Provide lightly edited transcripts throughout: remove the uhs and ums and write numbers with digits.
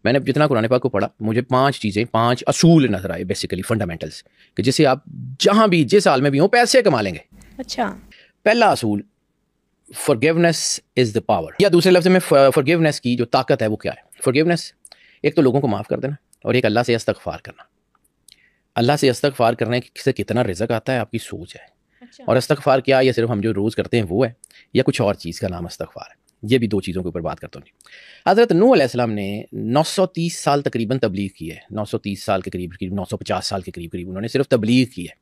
میں نے جتنا قرآن پاک کو پڑھا مجھے 5 چیزیں 5 اصول نظر آئے بیسیکلی فنڈامنٹلس کہ جس سے آپ جہاں بھی جس حال میں بھی ہوں پیسے کما لیں گے. اچھا. پہلا اصول forgiveness is the power, یا دوسرے لفظ میں forgiveness کی جو طاقت ہے وہ کیا ہے. forgiveness ایک تو لوگوں کو معاف کر دینا اور ایک اللہ سے استغفار کرنا. اللہ سے استغفار کرنے سے کتنا رزق آتا ہے آپ کی سوچ ہے. اور استغفار کیا یہ صرف ہم جو روز کرتے ہیں وہ ہے یا کچھ اور چیز کا نام استغفار ہے. یہ بھی 2 چیزوں کے اوپر بات کرتا ہوں. حضرت نوح علیہ السلام نے 930 سال تقریباً تبلیغ کی ہے. 930 سال کے قریب 950 سال کے قریب انہوں نے صرف تبلیغ کی ہے.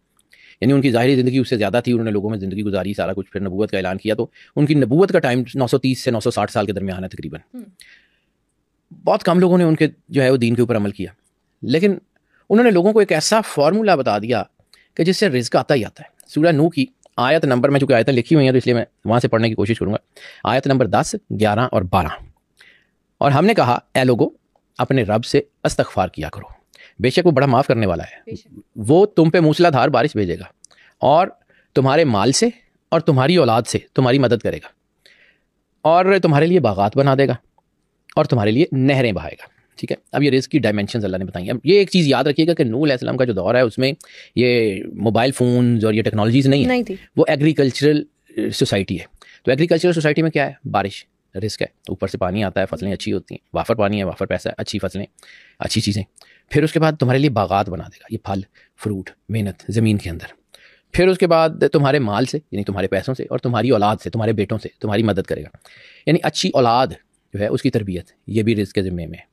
یعنی ان کی ظاہری زندگی اس سے زیادہ تھی, انہوں نے لوگوں میں زندگی گزاری سارا کچھ, پھر نبوت کا اعلان کیا. تو ان کی نبوت کا ٹائم 930 سے 960 سال کے درمیان ہے تقریباً. بہت کم لوگوں نے ان کے جو ہے وہ دین کے اوپر عمل کیا, لیکن انہوں نے لوگوں کو ایک ایسا فارمولا بتا دیا کہ جس سے رزق آتا ہی آتا ہے. سورہ نوح کی آیت نمبر, میں چونکہ آیتیں لکھی ہوئی ہیں تو اس لیے میں وہاں سے پڑھنے کی کوشش کروں گا. آیت نمبر 10, 11 اور 12. اور ہم نے کہا اے لوگو اپنے رب سے استغفار کیا کرو, بے شک وہ بڑا معاف کرنے والا ہے. وہ تم پہ موسلا دھار بارش بھیجے گا اور تمہارے مال سے اور تمہاری اولاد سے تمہاری مدد کرے گا, اور تمہارے لیے باغات بنا دے گا اور تمہارے لیے نہریں بہائے گا. ٹھیک ہے, اب یہ رزق کی ڈائمینشنز اللہ نے بتائی ہیں. اب یہ ایک چیز یاد رکھیے گا کہ نوح علیہ السلام کا جو دور ہے اس میں یہ موبائل فونز اور یہ ٹیکنالوجیز نہیں تھی. وہ ایگریکلچرل سوسائٹی ہے. تو ایگریکلچرل سوسائٹی میں کیا ہے, بارش رزق ہے, اوپر سے پانی آتا ہے, فصلیں اچھی ہوتی ہیں, وافر پانی ہے, وافر پیسہ ہے, اچھی فصلیں, اچھی چیزیں. پھر اس کے بعد تمہارے لیے باغات بنا دے گا, یہ پھل فروٹ محنت زمین کے اندر. پھر اس کے بعد تمہارے مال سے یعنی تمہارے پیسوں سے اور تمہاری اولاد سے تمہارے بیٹوں سے تمہاری مدد کرے گا. یعنی اچھی اولاد جو ہے اس کی تربیت, یہ بھی رزق کے ذمے میں ہے.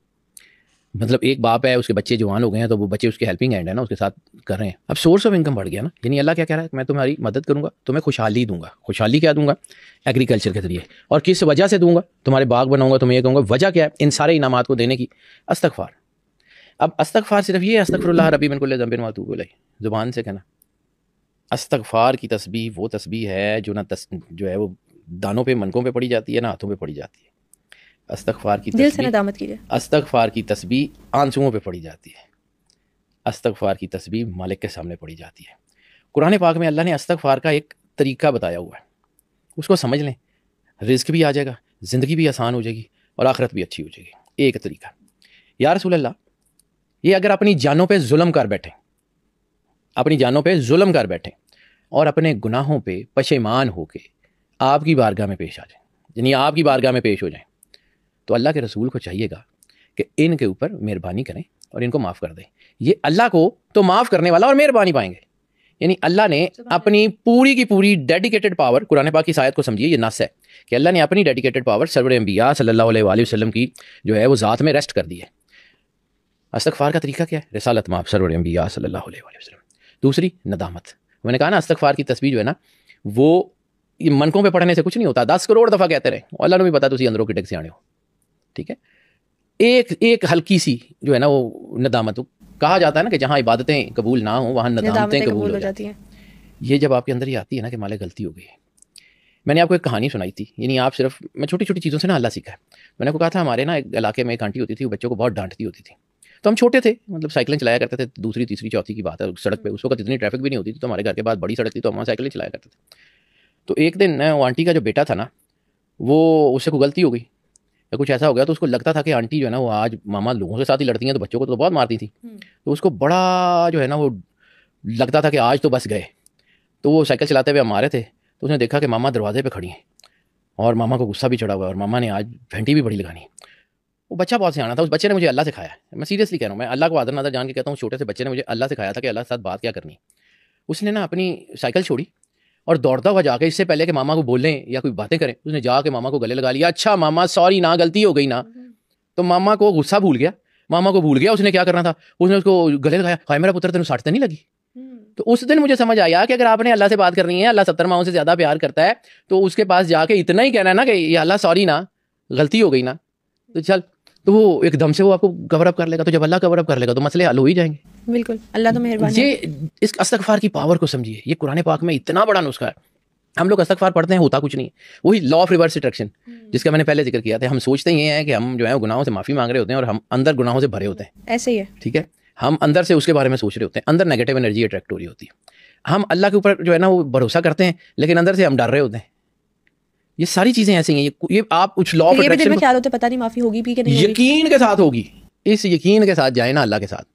مطلب ایک باپ ہے, اس کے بچے جوان ہو گئے ہیں تو وہ بچے اس کے ہیلپنگ ہینڈ ہے نا, اس کے ساتھ کر رہے ہیں. اب سورس آف انکم بڑھ گیا نا. یعنی اللہ کیا کہہ رہا ہے, میں تمہاری مدد کروں گا, تمہیں خوشحالی دوں گا. خوشحالی کیا دوں گا, ایگریکلچر کے ذریعے. اور کس وجہ سے دوں گا, تمہارے باغ بناؤں گا, تمہیں یہ کہوں گا. وجہ کیا ہے ان سارے انعامات کو دینے کی, استغفار. اب استغفار صرف یہ ہے, استغفر اللہ ربی من کل ذنب واتوب الیہ, زبان سے کہنا. استغفار کی تسبیح وہ تسبیح ہے جو جو ہے وہ دانوں پہ منکوں پہ پڑی جاتی ہے نہ ہاتھوں پہ پڑی جاتی ہے. استغفار کی دل سے ندامت کیجیے. استغفار کی تسبیح آنسوؤں پہ پڑی جاتی ہے. استغفار کی تسبیح مالک کے سامنے پڑی جاتی ہے. قرآن پاک میں اللہ نے استغفار کا ایک طریقہ بتایا ہوا ہے, اس کو سمجھ لیں, رزق بھی آ جائے گا, زندگی بھی آسان ہو جائے گی اور آخرت بھی اچھی ہو جائے گی. ایک طریقہ, یا رسول اللہ, یہ اگر اپنی جانوں پہ ظلم کر بیٹھیں, اپنی جانوں پہ ظلم کر بیٹھیں اور اپنے گناہوں پہ پشیمان ہو کے آپ کی بارگاہ میں پیش آ جائیں, یعنی آپ کی بارگاہ میں پیش ہو جائیں, تو اللہ کے رسول کو چاہیے گا کہ ان کے اوپر مہربانی کریں اور ان کو معاف کر دیں. یہ اللہ کو تو معاف کرنے والا اور مہربانی پائیں گے. یعنی اللہ نے اپنی پوری کی پوری ڈیڈیکیٹڈ پاور, قرآن پاک کی آیت کو سمجھیے, یہ نص ہے کہ اللہ نے اپنی ڈیڈیکیٹڈ پاور سرور انبیاء صلی اللہ علیہ وآلہ وسلم کی جو ہے وہ ذات میں ریسٹ کر دی ہے. استغفار کا طریقہ کیا ہے, رسالت مآب سرور انبیاء صلی اللہ علیہ وآلہ وسلم. دوسری ندامت. میں نے کہا نا استغفار کی تسبیح جو ہے نا وہ یہ منکوں پہ پڑھنے سے کچھ نہیں ہوتا, 10 کروڑ دفعہ کہتے رہے, اللہ نے بھی پتا تسی اندروں کی ٹک سے آنے ہو. ٹھیک ہے, ایک ہلکی سی جو ہے نا وہ ندامت. کہا جاتا ہے نا کہ جہاں عبادتیں قبول نہ ہوں وہاں ندامتیں قبول ہو جاتی ہیں. یہ جب آپ کے اندر یہ آتی ہے نا کہ مالے غلطی ہو گئی. میں نے آپ کو ایک کہانی سنائی تھی, یعنی آپ صرف میں چھوٹی چھوٹی چیزوں سے نا اللہ سیکھا ہے. میں نے کو کہا تھا ہمارے نا ایک علاقے میں ایک آنٹی ہوتی تھی, وہ بچوں کو بہت ڈانٹتی ہوتی تھی. تو ہم چھوٹے تھے, مطلب سائیکلیں چلایا کرتے تھے, دوسری تیسری چوتھی کی بات ہے, سڑک پہ اس وقت اتنی ٹریفک بھی نہیں ہوتی تھی, تو ہمارے گھر کے بعد بڑی سڑک تھی تو ہم وہاں سائیکلیں چلایا کرتے تھے. تو ایک دن وہ آنٹی کا جو بیٹا تھا نا وہ اس سے کوئی غلطی ہو گئی یا کچھ ایسا ہو گیا, تو اس کو لگتا تھا کہ آنٹی جو ہے نا وہ آج ماما لوگوں کے ساتھ ہی لڑتی ہیں تو بچوں کو تو بہت مارتی تھی. تو اس کو بڑا جو ہے نا وہ لگتا تھا کہ آج تو بس گئے. تو وہ سائیکل چلاتے ہوئے ہم آ رہے تھے, تو اس نے دیکھا کہ ماما دروازے پہ کھڑی ہیں اور ماما کو غصہ بھی چڑھا ہوا ہے اور ماما نے آج گھنٹی بھی بڑی لگانی. وہ بچہ بہت سیانا تھا, اس بچے نے مجھے اللہ سکھایا ہے, میں سیریسلی کہہ رہا ہوں, میں اللہ کو آدر نظر جان کے کہتا ہوں, چھوٹے سے بچے نے مجھے اللہ سکھایا تھا کہ اللہ کے ساتھ بات کیا کرنی. اس نے نا اپنی سائیکل چھوڑی اور دوڑتا ہوا جا کے, اس سے پہلے کہ ماما کو بولیں یا کوئی باتیں کریں, اس نے جا کے ماما کو گلے لگا لیا. اچھا ماما سوری نا, غلطی ہو گئی نا. تو ماما کو غصہ بھول گیا, ماما کو بھول گیا اس نے کیا کرنا تھا, اس نے اس کو گلے لگایا, ہائے میرا پتر تینوں ساٹتے نہیں لگی. تو اس دن مجھے سمجھ آیا کہ اگر آپ نے اللہ سے بات کرنی ہے, اللہ 70 ماؤں سے زیادہ پیار کرتا ہے, تو اس کے پاس جا کے اتنا ہی کہنا ہے نا کہ یا اللہ سوری نا, غلطی ہو گئی نا, تو چل, تو وہ ایک دم سے وہ آپ کو کور اپ کر لے گا. تو جب اللہ کور اپ کر لے گا تو مسئلے حل ہو ہی جائیں گے. بالکل, اللہ تو مہربان ہے. یہ اس استغفار کی پاور کو سمجھیے, یہ قرآن پاک میں اتنا بڑا نسخہ ہے. ہم لوگ استغفار پڑھتے ہیں, ہوتا کچھ نہیں, وہی لا آف ریورس اٹریکشن جس کا میں نے پہلے ذکر کیا تھا. ہم سوچتے یہ ہیں کہ ہم جو ہے گناہوں سے معافی مانگ رہے ہوتے ہیں اور ہم اندر گناہوں سے بھرے ہوتے ہیں. ایسے ہی ہے, ٹھیک ہے, ہم اندر سے اس کے بارے میں سوچ رہے ہوتے ہیں, اندر نیگیٹو انرجی اٹریکٹ ہو رہی ہوتی ہے. ہم اللہ کے اوپر جو ہے نا وہ بھروسہ کرتے ہیں لیکن اندر سے ہم ڈر رہے ہوتے ہیں. یہ ساری چیزیں ایسی ہیں, یہ آپ کچھ لا آف اٹریکشن خیال ہوتے پتہ نہیں معافی ہوگی بھی کہ نہیں, یقین کے ساتھ ہوگی, اس یقین کے ساتھ جائیں نا اللہ کے ساتھ